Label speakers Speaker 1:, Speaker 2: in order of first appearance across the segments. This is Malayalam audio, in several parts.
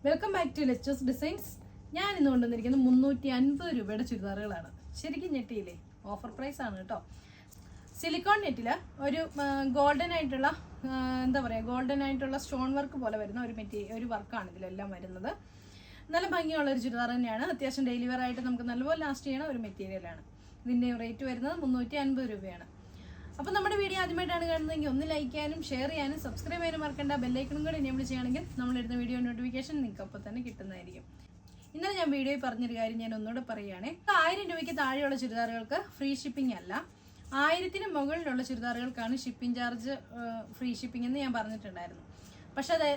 Speaker 1: Welcome back to Lechus designs. ഞാൻ ഇന്ന് കൊണ്ടുവന്നിരിക്കുന്നത് 350 രൂപയുടെ ചുരിദാറുകളാണ്. ശരിക്കും ഞെട്ടിയില്ലേ? ഓഫർ പ്രൈസ് ആണ് കേട്ടോ. സിലിക്കോൺ നെറ്റിൽ ഒരു ഗോൾഡൻ ആയിട്ടുള്ള ഗോൾഡൻ ആയിട്ടുള്ള സ്റ്റോൺ വർക്ക് പോലെ വരുന്ന ഒരു വർക്കാണ് ഇതിലെല്ലാം വരുന്നത്. നല്ല ഭംഗിയുള്ള ഒരു ചുരിദാർ തന്നെയാണ്. അത്യാവശ്യം ഡെയിലി വെയർ ആയിട്ട് നമുക്ക് നല്ലപോലെ ലാസ്റ്റ് ചെയ്യണ ഒരു മെറ്റീരിയലാണ്. ഇതിൻ്റെ റേറ്റ് വരുന്നത് 350 രൂപയാണ്. അപ്പോൾ നമ്മുടെ വീഡിയോ ആദ്യമായിട്ടാണ് കാണുന്നതെങ്കിൽ ഒന്ന് ലൈക്ക് ചെയ്യാനും ഷെയർ ചെയ്യാനും സബ്സ്ക്രൈബ് ചെയ്യാനും മറക്കണ്ട. ബെല്ലൈക്കണും കൂടി എനേബിൾ ചെയ്യുകയാണെങ്കിൽ നമ്മളിടുന്ന വീഡിയോ നോട്ടിഫിക്കേഷൻ നിങ്ങൾക്ക് അപ്പോൾ തന്നെ കിട്ടുന്നതായിരിക്കും. ഇന്നലെ ഞാൻ വീഡിയോയിൽ പറഞ്ഞൊരു കാര്യം ഞാൻ ഒന്നുകൂടെ പറയുകയാണെ. 1000 രൂപയ്ക്ക് താഴെയുള്ള ചുരിദാറുകൾക്ക് ഫ്രീ ഷിപ്പിംഗ് അല്ല. 1000-ന് മുകളിലുള്ള ചുരിദാറുകൾക്കാണ് ഷിപ്പിംഗ് ചാർജ് ഫ്രീ ഷിപ്പിംഗ് എന്ന് ഞാൻ പറഞ്ഞിട്ടുണ്ടായിരുന്നു. പക്ഷെ അത്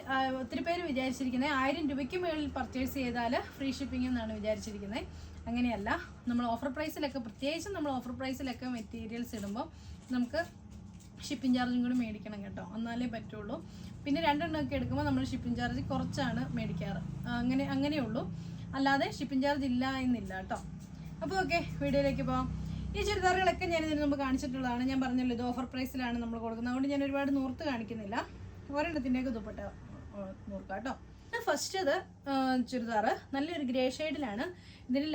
Speaker 1: ഒത്തിരി പേര് വിചാരിച്ചിരിക്കുന്നത് 1000 രൂപയ്ക്ക് മുകളിൽ പർച്ചേസ് ചെയ്താൽ ഫ്രീ ഷിപ്പിംഗ് എന്നാണ് വിചാരിച്ചിരിക്കുന്നത്. അങ്ങനെയല്ല. നമ്മൾ ഓഫർ പ്രൈസിലൊക്കെ, പ്രത്യേകിച്ചും നമ്മൾ ഓഫർ പ്രൈസിലൊക്കെ മെറ്റീരിയൽസ് ഇടുമ്പോൾ നമുക്ക് ഷിപ്പിംഗ് ചാർജും കൂടി മേടിക്കണം കേട്ടോ, എന്നാലേ പറ്റുള്ളൂ. പിന്നെ 2 എണ്ണമൊക്കെ എടുക്കുമ്പോൾ നമ്മൾ ഷിപ്പിംഗ് ചാർജ് കുറച്ചാണ് മേടിക്കാറ്. അങ്ങനെയുള്ളൂ, അല്ലാതെ ഷിപ്പിംഗ് ചാർജ് ഇല്ല എന്നില്ല കേട്ടോ. അപ്പോൾ ഓക്കെ, വീഡിയോയിലേക്ക് പോകാം. ഈ ചുരിദാറുകളൊക്കെ ഞാൻ ഇതിന് മുമ്പ് കാണിച്ചിട്ടുള്ളതാണ്. ഞാൻ പറഞ്ഞല്ലോ ഇത് ഓഫർ പ്രൈസിലാണ് നമ്മൾ കൊടുക്കുന്നത്. അതുകൊണ്ട് ഞാൻ ഒരുപാട് നൂർത്ത് കാണിക്കുന്നില്ല. ഒരെണ്ണത്തിൻ്റെയൊക്കെ ദുപ്പട്ട നൂർക്കാം കേട്ടോ. ഫസ്റ്റ് അത് ചുരിദാർ നല്ലൊരു ഗ്രേ ഷെയ്ഡിലാണ്. ഇതിന്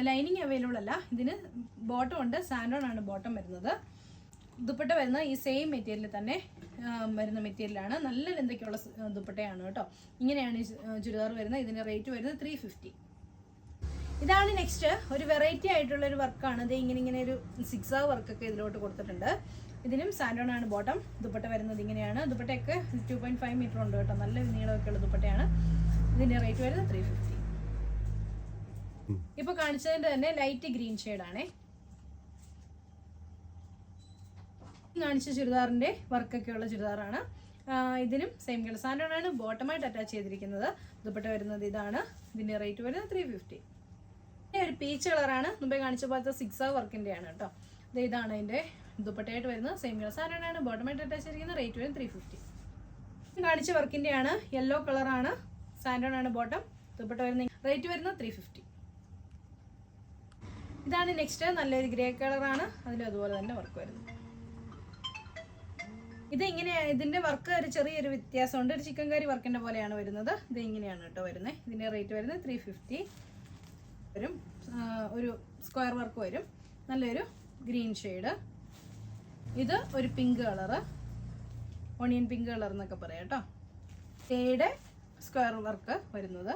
Speaker 1: ലൈനിങ് അവൈലബിൾ അല്ല. ഇതിന് ബോട്ടം ഉണ്ട്, സാൻഡോൺ ആണ് ബോട്ടം വരുന്നത്. ദുപ്പട്ട വരുന്ന ഈ സെയിം മെറ്റീരിയൽ തന്നെ വരുന്ന മെറ്റീരിയലാണ്. നല്ല ലെന്തൊക്കെയുള്ള ദുപ്പട്ടയാണ് കേട്ടോ. ഇങ്ങനെയാണ് ഈ ചുരിദാർ വരുന്നത്. ഇതിൻ്റെ റേറ്റ് വരുന്നത് 350. ഇതാണ് നെക്സ്റ്റ് ഒരു വെറൈറ്റി ആയിട്ടുള്ള ഒരു വർക്കാണ്. ഇത് ഇങ്ങനെ ഒരു സിക്സാ വർക്കൊക്കെ ഇതിലോട്ട് കൊടുത്തിട്ടുണ്ട്. ഇതിനും സാൻഡോൺ ആണ് ബോട്ടം. ദുപ്പട്ട വരുന്നത് ഇങ്ങനെയാണ്. ദുപ്പട്ടയൊക്കെ 2.5 മീറ്റർ ഉണ്ട് കേട്ടോ. നല്ല നീളമൊക്കെ ഉള്ള ദുപ്പട്ടയാണ്. ഇതിൻ്റെ റേറ്റ് വരുന്നത് 350. ഇപ്പോൾ കാണിച്ചതിൻ്റെ തന്നെ ലൈറ്റ് ഗ്രീൻ ഷെയ്ഡാണേ. കാണിച്ച ചുരിദാറിൻ്റെ വർക്കൊക്കെ ഉള്ള ചുരിദാറാണ്. ഇതിനും സെയിം കളർ സാൻഡോൺ ആണ് ബോട്ടമായിട്ട് അറ്റാച്ച് ചെയ്തിരിക്കുന്നത്. ദുപ്പട്ട വരുന്നത് ഇതാണ്. ഇതിൻ്റെ റേറ്റ് വരുന്നത് 350. ഒരു പീച്ച് കളറാണ്. മുമ്പേ കാണിച്ച പോലത്തെ സിക്സാ വർക്കിൻ്റെയാണ് കേട്ടോ. ഇതാണ് ഇതിൻ്റെ ദുപ്പട്ടയായിട്ട് വരുന്നത്. സെയിം കളർ സാൻഡോൺ ആണ് ബോട്ടമായിട്ട് അറ്റാച്ച് ചെയ്തിരിക്കുന്നത്. റേറ്റ് വരുന്നത് 350. കാണിച്ച വർക്കിൻ്റെയാണ്. യെല്ലോ കളറാണ്. സാൻഡോൺ ആണ് ബോട്ടം. ദുപ്പട്ട വരുന്ന റേറ്റ് വരുന്നത് 350. ഇതാണ് നെക്സ്റ്റ് നല്ലൊരു ഗ്രേ കളറാണ്. അതിലും അതുപോലെ തന്നെ വർക്ക് വരുന്നത്. ഇതിന്റെ വർക്ക് ഒരു ചെറിയൊരു വ്യത്യാസമുണ്ട്. ഒരു ചിക്കൻ കറി വർക്കിന്റെ പോലെയാണ് വരുന്നത്. ഇത് ഇങ്ങനെയാണ് കേട്ടോ വരുന്നത്. ഇതിന്റെ റേറ്റ് വരുന്നത് 350 വരും. ഒരു സ്ക്വയർ വർക്ക് വരും. നല്ലൊരു ഗ്രീൻ ഷെയ്ഡ്. ഇത് ഒരു pink colour, onion pink colour എന്നൊക്കെ പറയാം കേട്ടോ. ഷെയ്ഡ് സ്ക്വയർ വർക്ക് വരുന്നത്.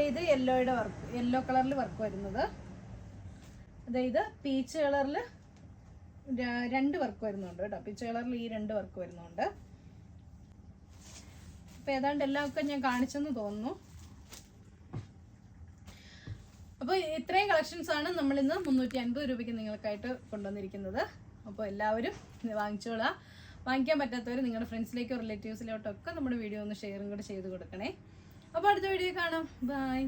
Speaker 1: ഇത് യെല്ലോയുടെ വർക്ക്, യെല്ലോ കളറിൽ വർക്ക് വരുന്നത്. ഇത് പീച്ച് കളറിൽ 2 വർക്ക് വരുന്നുണ്ട് കേട്ടോ. പീച്ച് കളറിൽ ഈ 2 വർക്ക് വരുന്നുണ്ട്. അപ്പോൾ ഏതാണ്ട് എല്ലാമൊക്കെ ഞാൻ കാണിച്ചെന്ന് തോന്നുന്നു. അപ്പോൾ ഇത്രയും കളക്ഷൻസ് ആണ് നമ്മൾ ഇന്ന് 350 രൂപയ്ക്ക് നിങ്ങൾക്കായിട്ട് കൊണ്ടുവന്നിരിക്കുന്നത്. അപ്പോൾ എല്ലാവരും വാങ്ങിച്ചോളാം. വാങ്ങിക്കാൻ പറ്റാത്തവർ നിങ്ങളുടെ ഫ്രണ്ട്സിലേക്കോ റിലേറ്റീവ്സിലോട്ടോ ഒക്കെ നമ്മുടെ വീഡിയോ ഒന്ന് ഷെയറും കൂടെ ചെയ്ത് കൊടുക്കണേ. അപ്പോൾ അടുത്ത വീഡിയോ കാണാം. ബൈ.